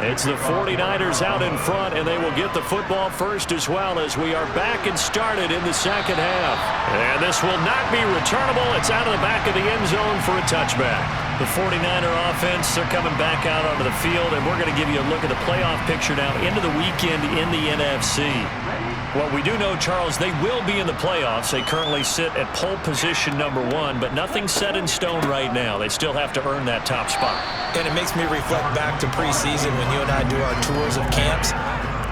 It's the 49ers out in front, and they will get the football first as well as we are back and started in the second half. And this will not be returnable. It's out of the back of the end zone for a touchback. The 49er offense, they're coming back out onto the field, and we're going to give you a look at the playoff picture now into the weekend in the NFC. What we do know, Charles, they will be in the playoffs. They currently sit at pole position #1, but nothing's set in stone right now. They still have to earn that top spot. And it makes me reflect back to preseason when you and I do our tours of camps.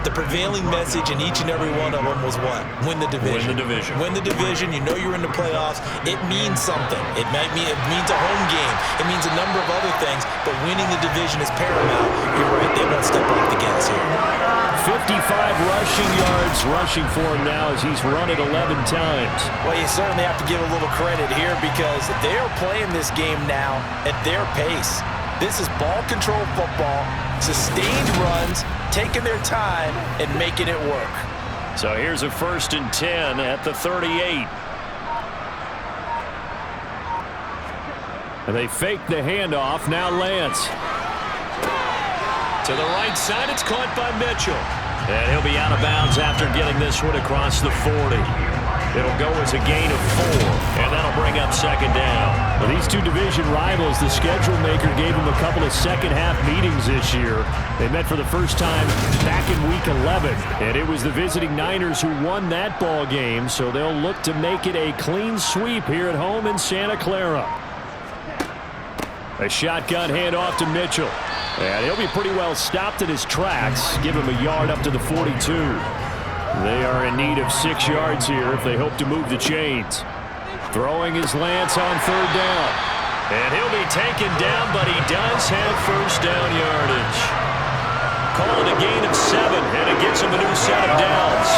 The prevailing message in each and every one of them was what? Win the division. Win the division. Win the division. You know you're in the playoffs. It means something. It means a home game. It means a number of other things, but winning the division is paramount. You're right. They won't step off the gas here. 55 rushing yards rushing for him now as he's run it 11 times. Well, you certainly have to give a little credit here because they're playing this game now at their pace. This is ball control football, sustained runs, taking their time and making it work. So here's a 1st and 10 at the 38. And they fake the handoff. Now Lance. To the right side, it's caught by Mitchell. And he'll be out of bounds after getting this one across the 40. It'll go as a gain of 4, and that'll bring up 2nd down. Well, these two division rivals, the schedule maker gave them a couple of second-half meetings this year. They met for the first time back in Week 11, and it was the visiting Niners who won that ball game, so they'll look to make it a clean sweep here at home in Santa Clara. A shotgun handoff to Mitchell. And he'll be pretty well stopped in his tracks. Give him a yard up to the 42. They are in need of 6 yards here if they hope to move the chains. Throwing his Lance on 3rd down. And he'll be taken down, but he does have 1st down yardage. Call it a gain of 7, and it gets him a new set of downs.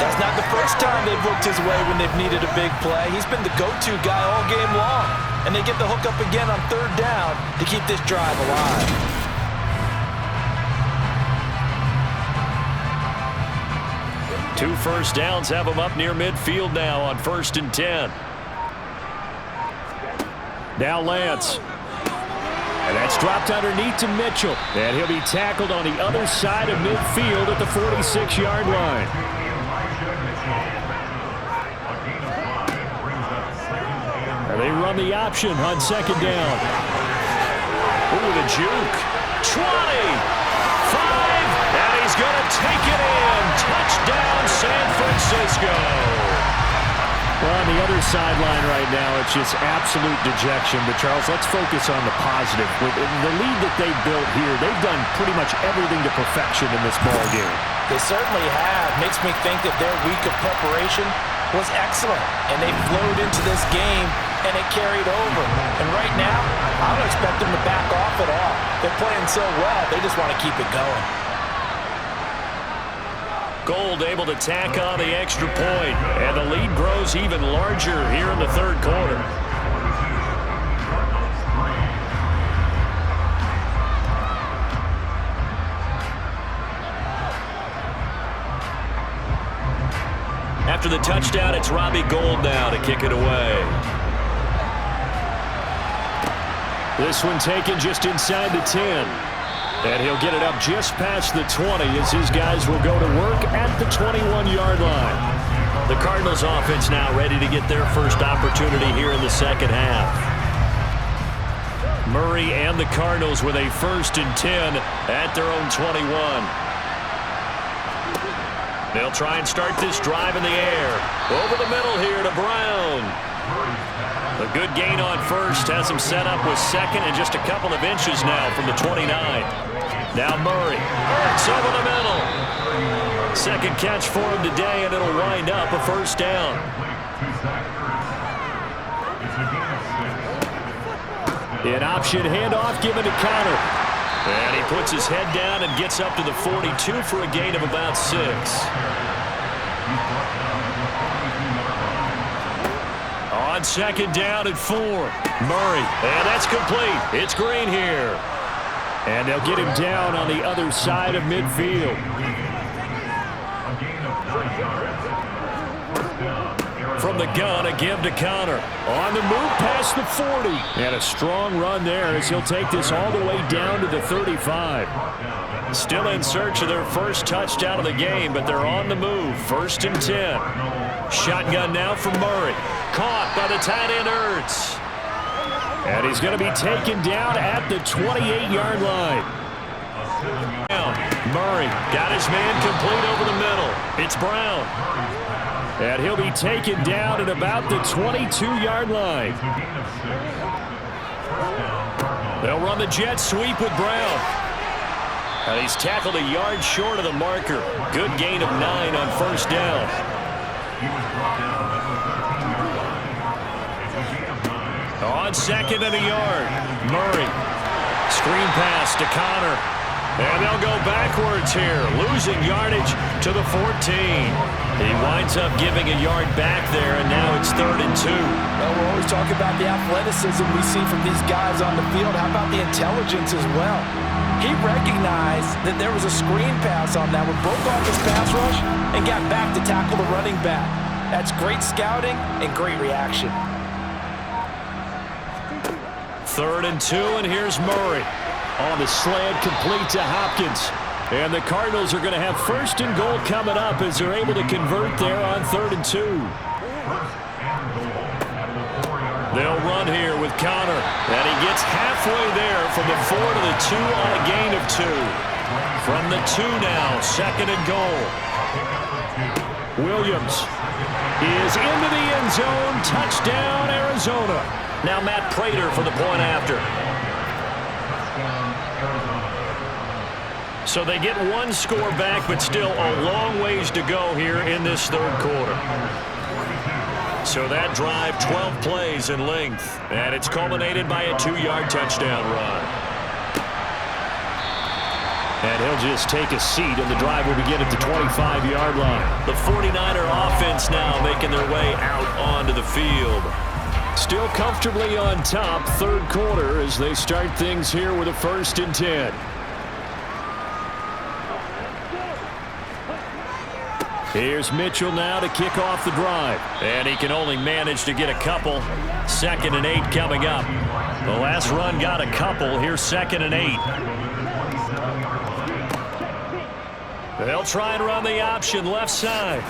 That's not the first time they've looked his way when they've needed a big play. He's been the go-to guy all game long. And they get the hook up again on 3rd down to keep this drive alive. 2 first downs have them up near midfield now on 1st and 10. Now Lance. And that's dropped underneath to Mitchell. And he'll be tackled on the other side of midfield at the 46-yard line. And they run the option on 2nd down. Ooh, the juke. 20. 5. And he's going to take it in. Touchdown, San Francisco. Well, on the other sideline right now, it's just absolute dejection. But, Charles, let's focus on the positive. With the lead that they built here, they've done pretty much everything to perfection in this ball game. They certainly have. Makes me think that their week of preparation was excellent. And they flowed into this game, and it carried over. And right now, I don't expect them to back off at all. They're playing so well, they just want to keep it going. Gold able to tack on the extra point, and the lead grows even larger here in the 3rd quarter. After the touchdown, it's Robbie Gould now to kick it away. This one taken just inside the 10. And he'll get it up just past the 20 as his guys will go to work at the 21-yard line. The Cardinals offense now ready to get their first opportunity here in the second half. Murray and the Cardinals with a 1st and 10 at their own 21. They'll try and start this drive in the air. Over the middle here to Brown. A good gain on 1st has him set up with 2nd and just a couple of inches now from the 29. Now Murray. It's over the middle. 2nd catch for him today, and it'll wind up a 1st down. An option handoff given to Connor. And he puts his head down and gets up to the 42 for a gain of about 6. On 2nd down and 4. Murray. And that's complete. It's Green here. And they'll get him down on the other side of midfield. from the gun, a give to Connor. On the move past the 40. And a strong run there as he'll take this all the way down to the 35. Still in search of their first touchdown of the game, but they're on the move. 1st and 10. Shotgun now from Murray. Caught by the tight end Ertz. And he's going to be taken down at the 28-yard line. Murray got his man complete over the middle. It's Brown. And he'll be taken down at about the 22-yard line. They'll run the jet sweep with Brown. And he's tackled a yard short of the marker. Good gain of 9 on 1st down. On 2nd and a yard, Murray. Screen pass to Connor. And they'll go backwards here, losing yardage to the 14. He winds up giving a yard back there, and now it's 3rd and 2. Well, we're always talking about the athleticism we see from these guys on the field. How about the intelligence as well? He recognized that there was a screen pass on that one, broke off his pass rush, and got back to tackle the running back. That's great scouting and great reaction. 3rd and 2, and here's Murray. On the slant, complete to Hopkins. And the Cardinals are going to have 1st and goal coming up as they're able to convert there on 3rd and 2. They'll run here with Connor. And he gets halfway there from the 4 to the 2 on a gain of 2. From the 2 now, 2nd and goal. Williams is into the end zone. Touchdown, Arizona. Now Matt Prater for the point after. So they get 1 score back, but still a long ways to go here in this 3rd quarter. So that drive, 12 plays in length, and it's culminated by a 2-yard touchdown run. And he'll just take a seat, and the drive will begin at the 25-yard line. The 49er offense now making their way out onto the field. Still comfortably on top, 3rd quarter, as they start things here with a 1st and 10. Here's Mitchell now to kick off the drive. And he can only manage to get a couple. 2nd and 8 coming up. The last run got a couple. Here's 2nd and 8. They'll try and run the option left side.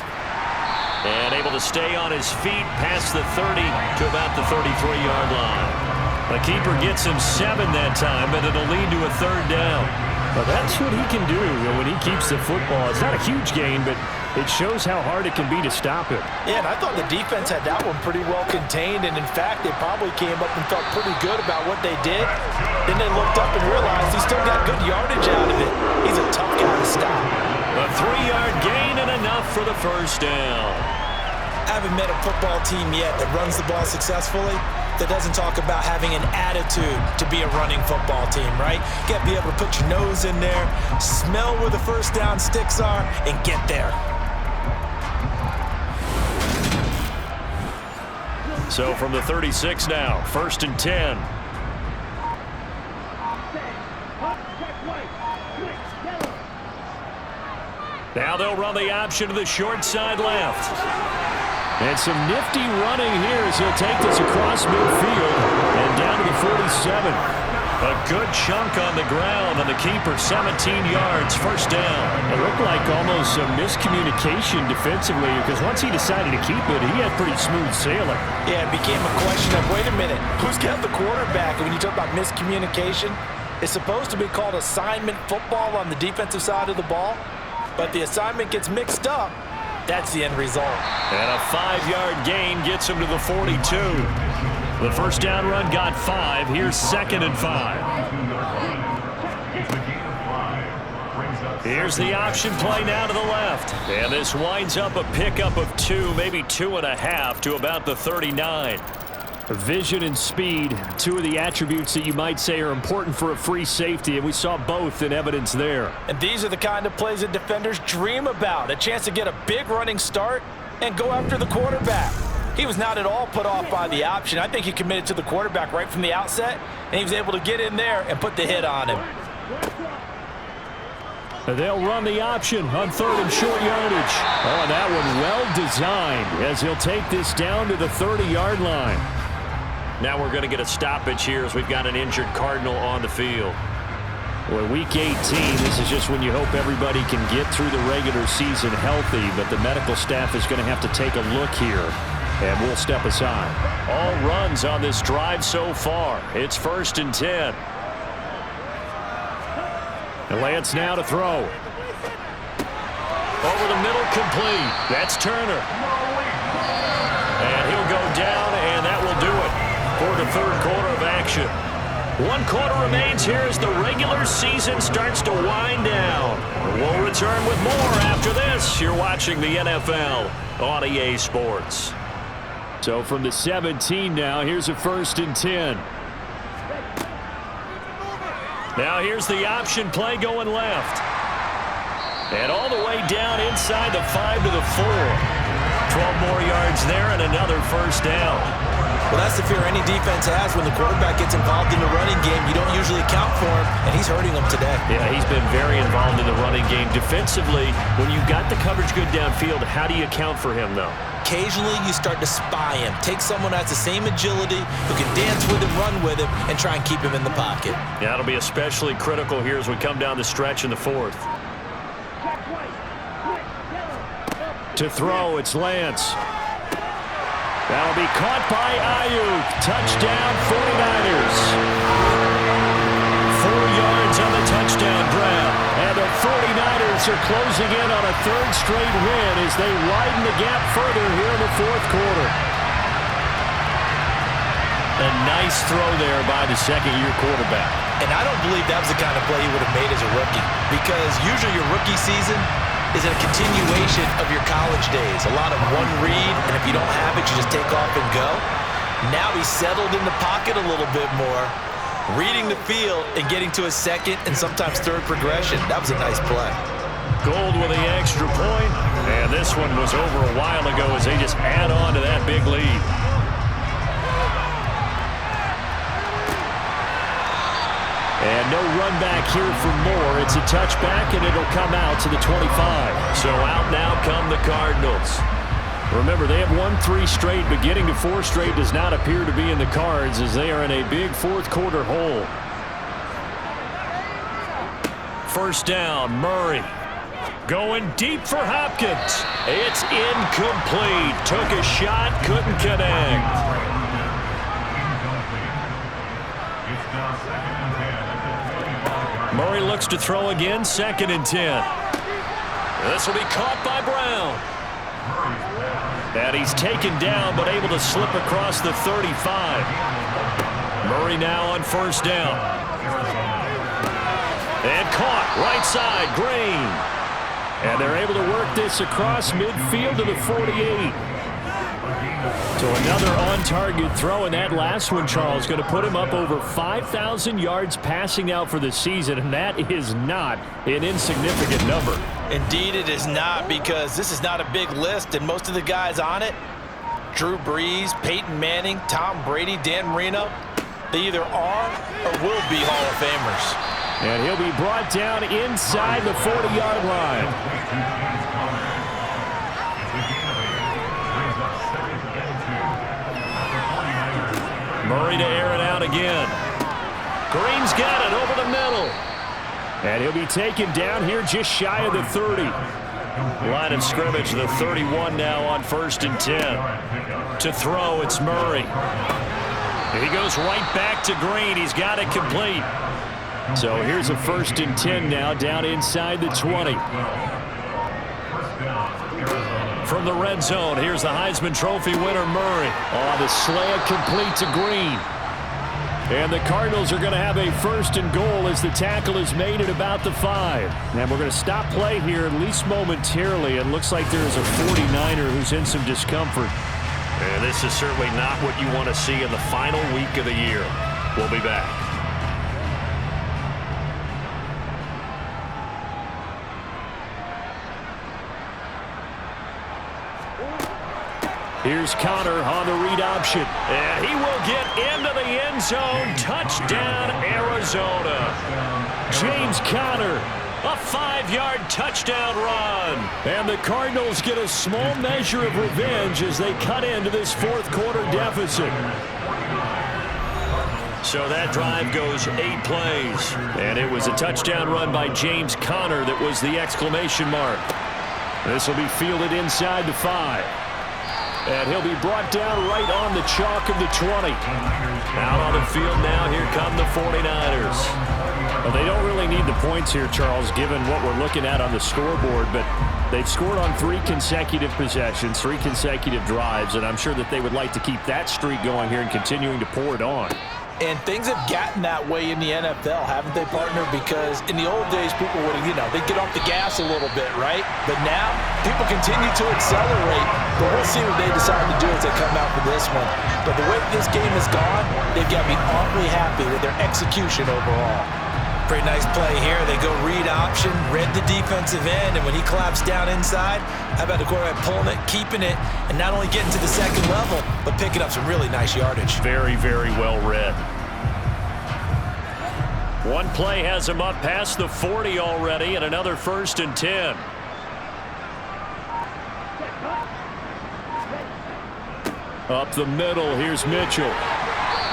And able to stay on his feet past the 30 to about the 33-yard line. The keeper gets him 7 that time, but it'll lead to a 3rd down. Well, that's what he can do when he keeps the football. It's not a huge gain, but it shows how hard it can be to stop him. Yeah, and I thought the defense had that one pretty well contained, and in fact, they probably came up and felt pretty good about what they did. Then they looked up and realized he still got good yardage out of it. He's a tough guy to stop. A 3-yard gain and enough for the 1st down. I haven't met a football team yet that runs the ball successfully that doesn't talk about having an attitude to be a running football team, right? You got to be able to put your nose in there, smell where the 1st down sticks are, and get there. So from the 36 now, 1st and 10. Now they'll run the option to the short side left. And some nifty running here as he'll take this across midfield and down to the 47. A good chunk on the ground, and the keeper 17 yards, 1st down. It looked like almost some miscommunication defensively because once he decided to keep it, he had pretty smooth sailing. Yeah, it became a question of, wait a minute, who's got the quarterback? And when you talk about miscommunication, it's supposed to be called assignment football on the defensive side of the ball, but the assignment gets mixed up. That's the end result. And a 5-yard gain gets him to the 42. The 1st down run got 5. Here's 2nd and 5. Here's the option play now to the left. And this winds up a pickup of 2, maybe 2.5 to about the 39. Vision and speed, 2 of the attributes that you might say are important for a free safety, and we saw both in evidence there. And these are the kind of plays that defenders dream about, a chance to get a big running start and go after the quarterback. He was not at all put off by the option. I think he committed to the quarterback right from the outset, and he was able to get in there and put the hit on him. They'll run the option on 3rd and short yardage. Oh, that one well designed as he'll take this down to the 30-yard line. Now we're going to get a stoppage here as we've got an injured Cardinal on the field. Well, Week 18, this is just when you hope everybody can get through the regular season healthy, but the medical staff is going to have to take a look here, and we'll step aside. All runs on this drive so far. It's 1st and 10. And Lance now to throw. Over the middle, complete. That's Turner. And he'll go down, and that will do it for the 3rd quarter of action. 1 quarter remains here as the regular season starts to wind down. We'll return with more after this. You're watching the NFL on EA Sports. So from the 17 now, here's a 1st and 10. Now here's the option play going left. And all the way down inside the 5 to the 4. 12 more yards there and another 1st down. Well, that's the fear any defense has when the quarterback gets involved in the running game. You don't usually account for him, and he's hurting them today. Yeah, he's been very involved in the running game. Defensively, when you've got the coverage good downfield, how do you account for him, though? Occasionally, you start to spy him. Take someone who has the same agility, who can dance with him, run with him, and try and keep him in the pocket. Yeah, it'll be especially critical here as we come down the stretch in the 4th. To throw, it's Lance. That'll be caught by Ayuk. Touchdown, 49ers. 4 yards on the touchdown grab. And the 49ers are closing in on a 3rd straight win as they widen the gap further here in the 4th quarter. A nice throw there by the 2nd-year quarterback. And I don't believe that was the kind of play he would have made as a rookie, because usually your rookie season is a continuation of your college days. A lot of one read, and if you don't have it, you just take off and go. Now he's settled in the pocket a little bit more, reading the field and getting to a 2nd and sometimes 3rd progression. That was a nice play. Gold with the extra point, and this one was over a while ago as they just add on to that big lead. And no run back here for more. It's a touchback, and it'll come out to the 25. So out now come the Cardinals. Remember, they have won 3 straight, but getting to 4 straight does not appear to be in the cards as they are in a big 4th quarter hole. 1st down, Murray. Going deep for Hopkins. It's incomplete. Took a shot, couldn't connect. Murray looks to throw again, 2nd and 10. This will be caught by Brown. And he's taken down, but able to slip across the 35. Murray now on 1st down. And caught, right side, Green. And they're able to work this across midfield to the 48. So another on-target throw, and that last one, Charles, going to put him up over 5,000 yards passing out for the season, and that is not an insignificant number. Indeed it is not, because this is not a big list, and most of the guys on it, Drew Brees, Peyton Manning, Tom Brady, Dan Marino, they either are or will be Hall of Famers. And he'll be brought down inside the 40-yard line. Murray to air it out again. Green's got it over the middle. And he'll be taken down here just shy of the 30. Line of scrimmage, the 31 now on 1st and 10. To throw, it's Murray. He goes right back to Green. He's got it complete. So here's a 1st and 10 now down inside the 20. From the red zone, here's the Heisman Trophy winner, Murray. Oh, the slant complete to Green. And the Cardinals are going to have a 1st and goal as the tackle is made at about the 5. And we're going to stop play here, at least momentarily. It looks like there is a 49er who's in some discomfort. And this is certainly not what you want to see in the final week of the year. We'll be back. Here's Connor on the read option. And he will get into the end zone. Touchdown, Arizona. James Conner A 5-yard touchdown run. And the Cardinals get a small measure of revenge as they cut into this fourth quarter deficit. So that drive goes 8 plays. And it was a touchdown run by James Conner that was the exclamation mark. This will be fielded inside the 5. And he'll be brought down right on the chalk of the 20. Out on the field now, here come the 49ers. Well, they don't really need the points here, Charles, given what we're looking at on the scoreboard, but they've scored on 3 consecutive possessions, 3 consecutive drives, and I'm sure that they would like to keep that streak going here and continuing to pour it on. And things have gotten that way in the NFL, haven't they, partner? Because in the old days, people would, they'd get off the gas a little bit, right? But now, people continue to accelerate, but we'll see what they decide to do as they come out for this one. But the way this game has gone, they've got to be awfully happy with their execution overall. Pretty nice play here. They go read option, read the defensive end, and when he collapsed down inside, how about the quarterback pulling it, keeping it, and not only getting to the second level, but picking up some really nice yardage. Very, very well read. One play has him up past the 40 already, and another 1st and 10. Up the middle, here's Mitchell.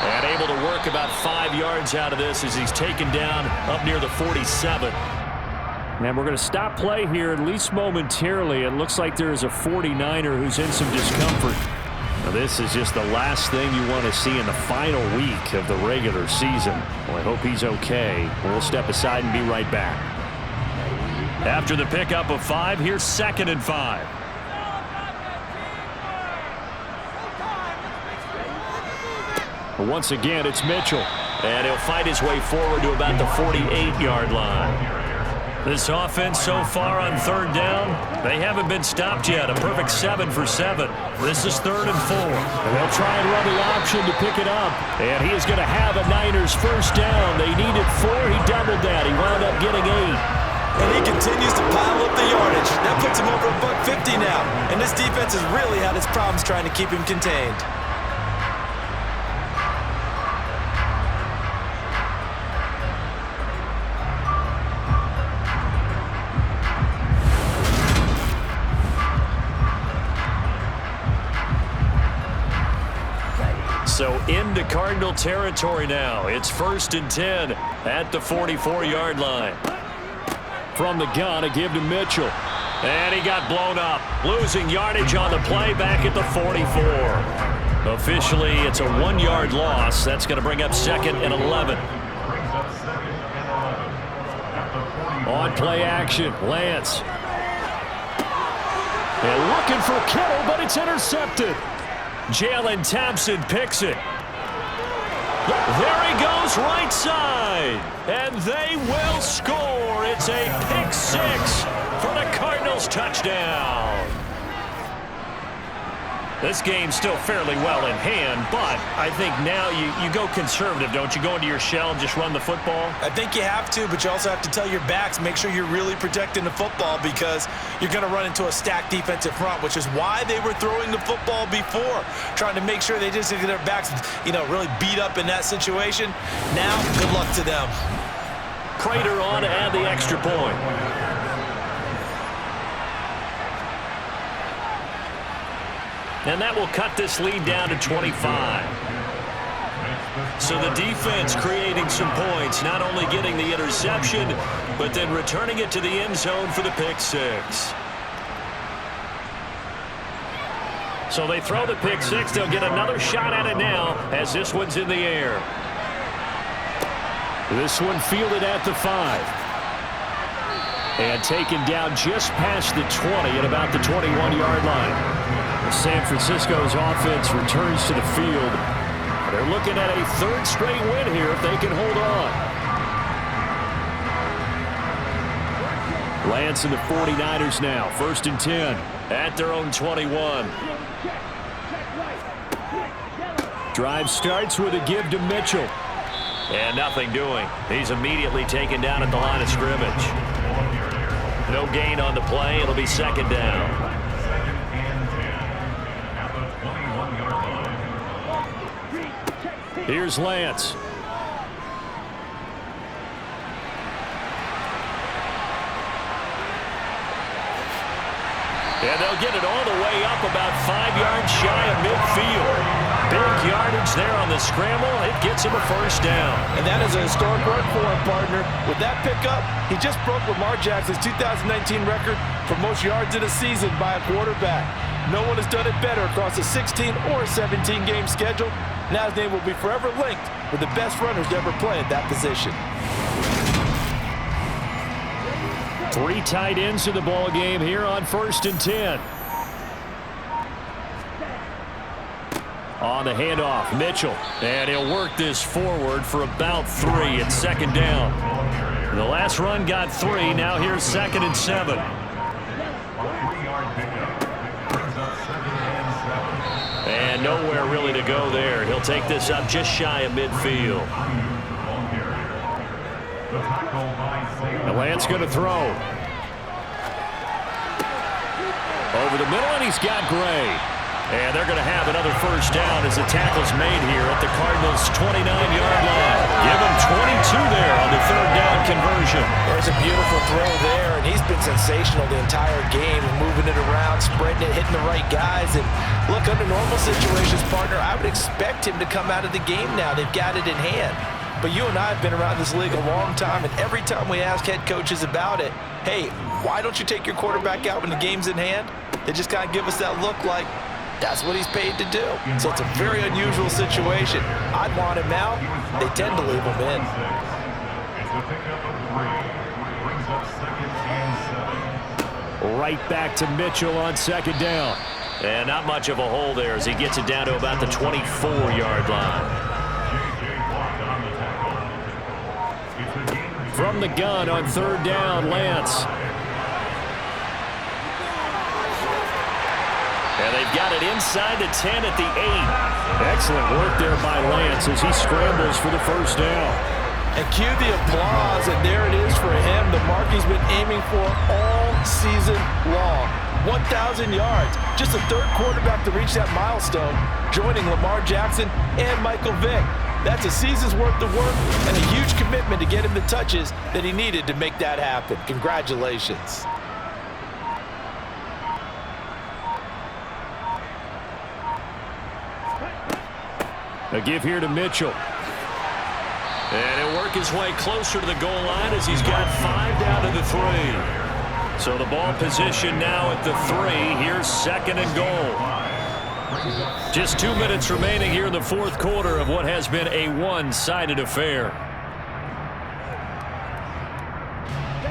And able to work about 5 yards out of this as he's taken down up near the 47. And we're going to stop play here, at least momentarily. It looks like there is a 49er who's in some discomfort. Now, this is just the last thing you want to see in the final week of the regular season. Well, I hope he's okay. We'll step aside and be right back. After the pickup of 5, here's 2nd and 5. Once again, it's Mitchell. And he'll fight his way forward to about the 48-yard line. This offense so far on 3rd down, they haven't been stopped yet. A perfect 7 for 7. This is 3rd and 4. And they'll try and run the option to pick it up. And he is going to have a Niners 1st down. They needed 4. He doubled that. He wound up getting 8. And he continues to pile up the yardage. That puts him over $150 now. And this defense has really had its problems trying to keep him contained. So into Cardinal territory now. It's 1st and 10 at the 44-yard line. From the gun, a give to Mitchell. And he got blown up. Losing yardage on the play back at the 44. Officially, it's a 1-yard loss. That's going to bring up 2nd and 11. On play action, Lance. And looking for Kittle, but it's intercepted. Jalen Thompson picks it. There he goes, right side. And they will score. It's a pick 6 for the Cardinals touchdown. This game's still fairly well in hand, but I think now you go conservative, don't you? Go into your shell and just run the football? I think you have to, but you also have to tell your backs, make sure you're really protecting the football because you're going to run into a stacked defensive front, which is why they were throwing the football before, trying to make sure they just get their backs, really beat up in that situation. Now, good luck to them. Prater on to add the extra point. And that will cut this lead down to 25. So the defense creating some points, not only getting the interception, but then returning it to the end zone for the pick 6. So they throw the pick 6. They'll get another shot at it now as this one's in the air. This one fielded at the 5. And taken down just past the 20 at about the 21-yard line. San Francisco's offense returns to the field. They're looking at a 3rd straight win here if they can hold on. Lance and the 49ers now, 1st and 10. At their own 21. Drive starts with a give to Mitchell. And nothing doing. He's immediately taken down at the line of scrimmage. No gain on the play. It'll be 2nd down. Here's Lance. And they'll get it all the way up about 5 yards shy of midfield. Big yardage there on the scramble. It gets him a first down. And that is a historic run for him, partner. With that pickup, he just broke Lamar Jackson's 2019 record for most yards in a season by a quarterback. No one has done it better across a 16 or 17-game schedule. Now his name will be forever linked with the best runners to ever play at that position. 3 tight ends in the ball game here on 1st and 10. On the handoff, Mitchell. And he'll work this forward for about 3 at 2nd down. The last run got 3. Now here's 2nd and 7. And nowhere really to go there. He'll take this up just shy of midfield. And Lance going to throw. Over the middle, and he's got Gray. And they're going to have another first down as the tackle's made here at the Cardinals' 29-yard line. Give him 22 there on the 3rd down conversion. There's a beautiful throw there, and he's been sensational the entire game, moving it around, spreading it, hitting the right guys. And look, under normal situations, partner, I would expect him to come out of the game now. They've got it in hand. But you and I have been around this league a long time, and every time we ask head coaches about it, hey, why don't you take your quarterback out when the game's in hand? They just kind of give us that look like, that's what he's paid to do. So it's a very unusual situation. I'd want him out. They tend to leave him in. Right back to Mitchell on 2nd down. And not much of a hole there as he gets it down to about the 24-yard line. From the gun on 3rd down, Lance. And they've got it inside the 10 at the 8. Excellent work there by Lance as he scrambles for the first down. And cue the applause, and there it is for him. The mark he's been aiming for all season long. 1,000 yards. Just the 3rd quarterback to reach that milestone, joining Lamar Jackson and Michael Vick. That's a season's worth of work and a huge commitment to get him the touches that he needed to make that happen. Congratulations. A give here to Mitchell. And he'll work his way closer to the goal line as he's got 5 down to the 3. So the ball position now at the 3. Here's 2nd and goal. Just 2 minutes remaining here in the 4th quarter of what has been a one-sided affair.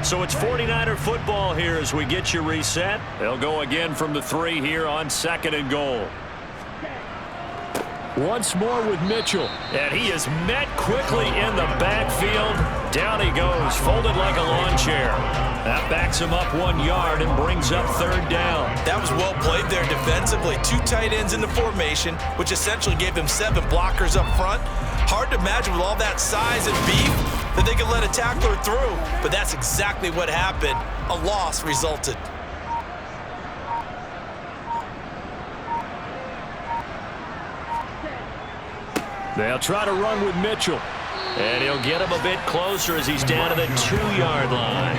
So it's 49er football here as we get you reset. They'll go again from the 3 here on 2nd and goal. Once more with Mitchell. And he is met quickly in the backfield. Down he goes, folded like a lawn chair. That backs him up 1 yard and brings up 3rd down. That was well played there defensively. 2 tight ends in the formation, which essentially gave him 7 blockers up front. Hard to imagine with all that size and beef that they could let a tackler through. But that's exactly what happened. A loss resulted. They'll try to run with Mitchell. And he'll get him a bit closer as he's down to the 2-yard line.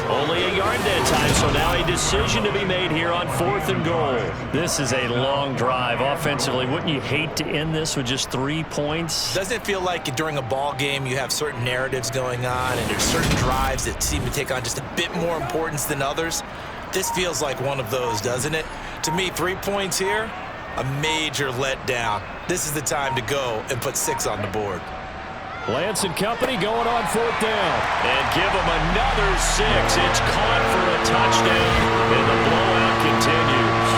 Only a yard that time, so now a decision to be made here on 4th and goal. This is a long drive offensively. Wouldn't you hate to end this with just 3 points? Doesn't it feel like during a ball game you have certain narratives going on and there's certain drives that seem to take on just a bit more importance than others? This feels like one of those, doesn't it? To me, 3 points here, a major letdown. This is the time to go and put 6 on the board. Lance and company going on 4th down. And give him another 6. It's caught for a touchdown, and the blowout continues.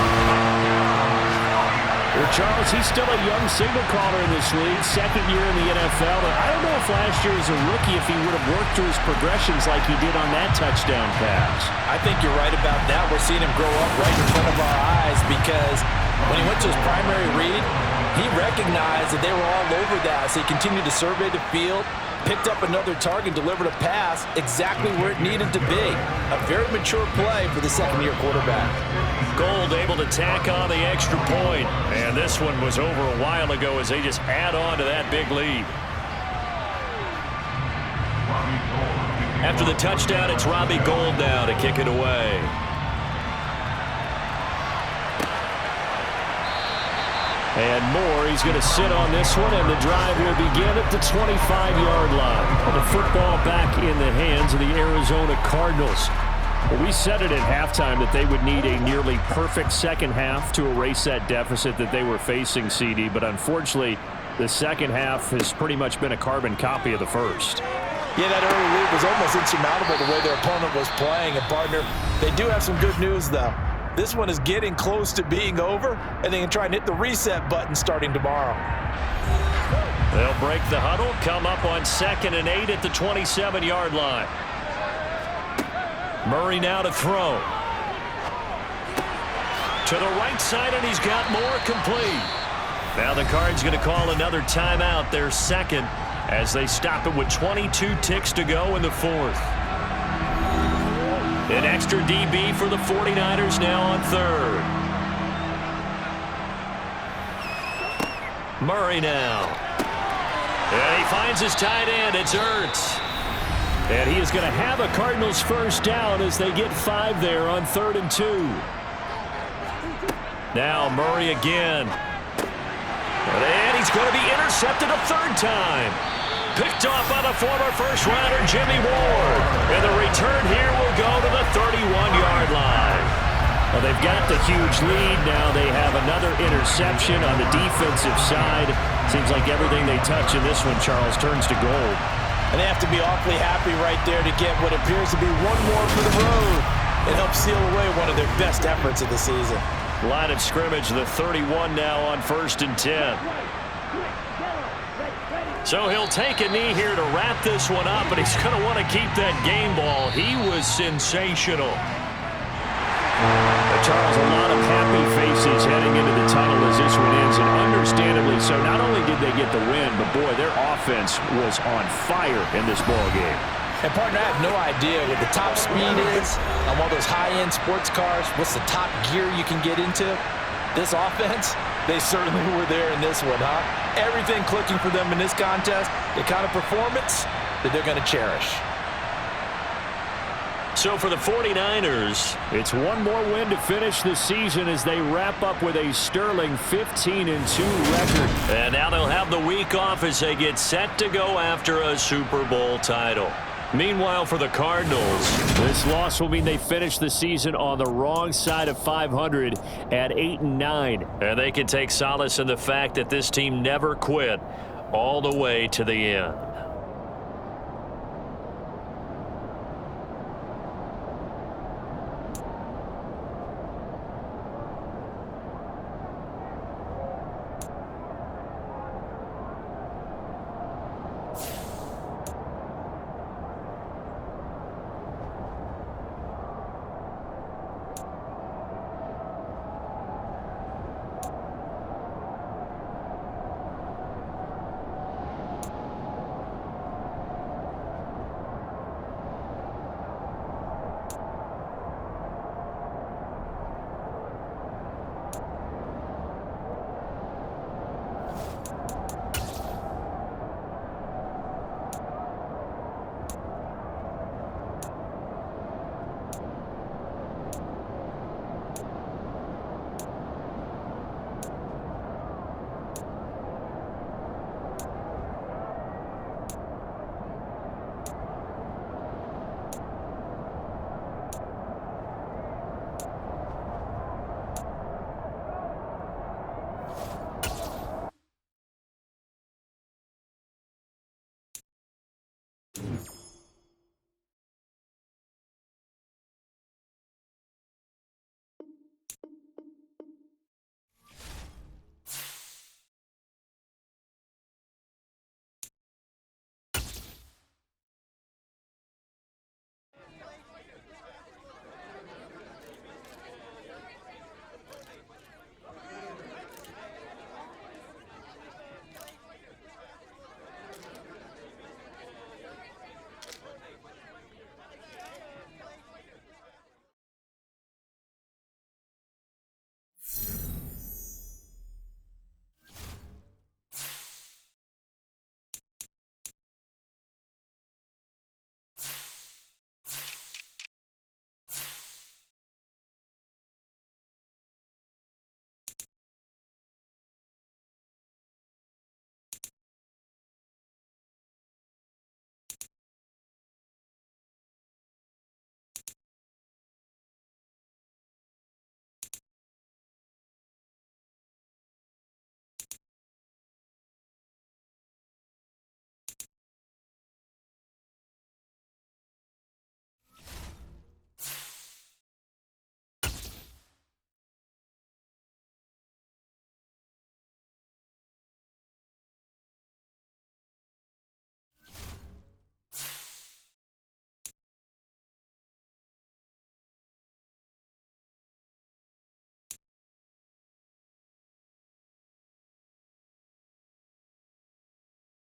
Well, Charles, he's still a young signal caller in this league, 2nd year in the NFL. But I don't know if last year as a rookie if he would have worked through his progressions like he did on that touchdown pass. I think you're right about that. We're seeing him grow up right in front of our eyes because when he went to his primary read, he recognized that they were all over that, so he continued to survey the field, picked up another target, delivered a pass exactly where it needed to be. A very mature play for the 2nd-year quarterback. Gold able to tack on the extra point. And this one was over a while ago as they just add on to that big lead. After the touchdown, it's Robbie Gold now to kick it away. And more, he's going to sit on this one, and the drive will begin at the 25-yard line. The football back in the hands of the Arizona Cardinals. Well, we said it at halftime that they would need a nearly perfect second half to erase that deficit that they were facing, CD, but unfortunately, the second half has pretty much been a carbon copy of the first. Yeah, that early lead was almost insurmountable the way their opponent was playing. And, partner, they do have some good news, though. This one is getting close to being over, and they can try and hit the reset button starting tomorrow. They'll break the huddle, come up on 2nd and 8 at the 27-yard line. Murray now to throw. To the right side, and he's got more complete. Now the Cards going to call another timeout, their second, as they stop it with 22 ticks to go in the fourth. An extra DB for the 49ers now on 3rd. Murray now. And he finds his tight end. It's Ertz. And he is going to have a Cardinals first down as they get 5 there on 3rd and 2. Now Murray again. And he's going to be intercepted a 3rd time. Picked off by the former first-rounder Jimmy Ward. And the return here will go to the 31-yard line. Well, they've got the huge lead. Now they have another interception on the defensive side. Seems like everything they touch in this one, Charles, turns to gold. And they have to be awfully happy right there to get what appears to be one more for the road. It helps seal away one of their best efforts of the season. Line of scrimmage, the 31 now on 1st and 10. So he'll take a knee here to wrap this one up, but he's going to want to keep that game ball. He was sensational. Charles, a lot of happy faces heading into the tunnel as this one ends, and understandably so. Not only did they get the win, but boy, their offense was on fire in this ball game. And, partner, I have no idea what the top speed is on one of those high-end sports cars. What's the top gear you can get into? This offense, they certainly were there in this one, huh? Everything clicking for them in this contest, the kind of performance that they're going to cherish. So for the 49ers, it's one more win to finish the season as they wrap up with a sterling 15-2 record. And now they'll have the week off as they get set to go after a Super Bowl title. Meanwhile, for the Cardinals, this loss will mean they finish the season on the wrong side of 500 at 8-9. And they can take solace in the fact that this team never quit all the way to the end.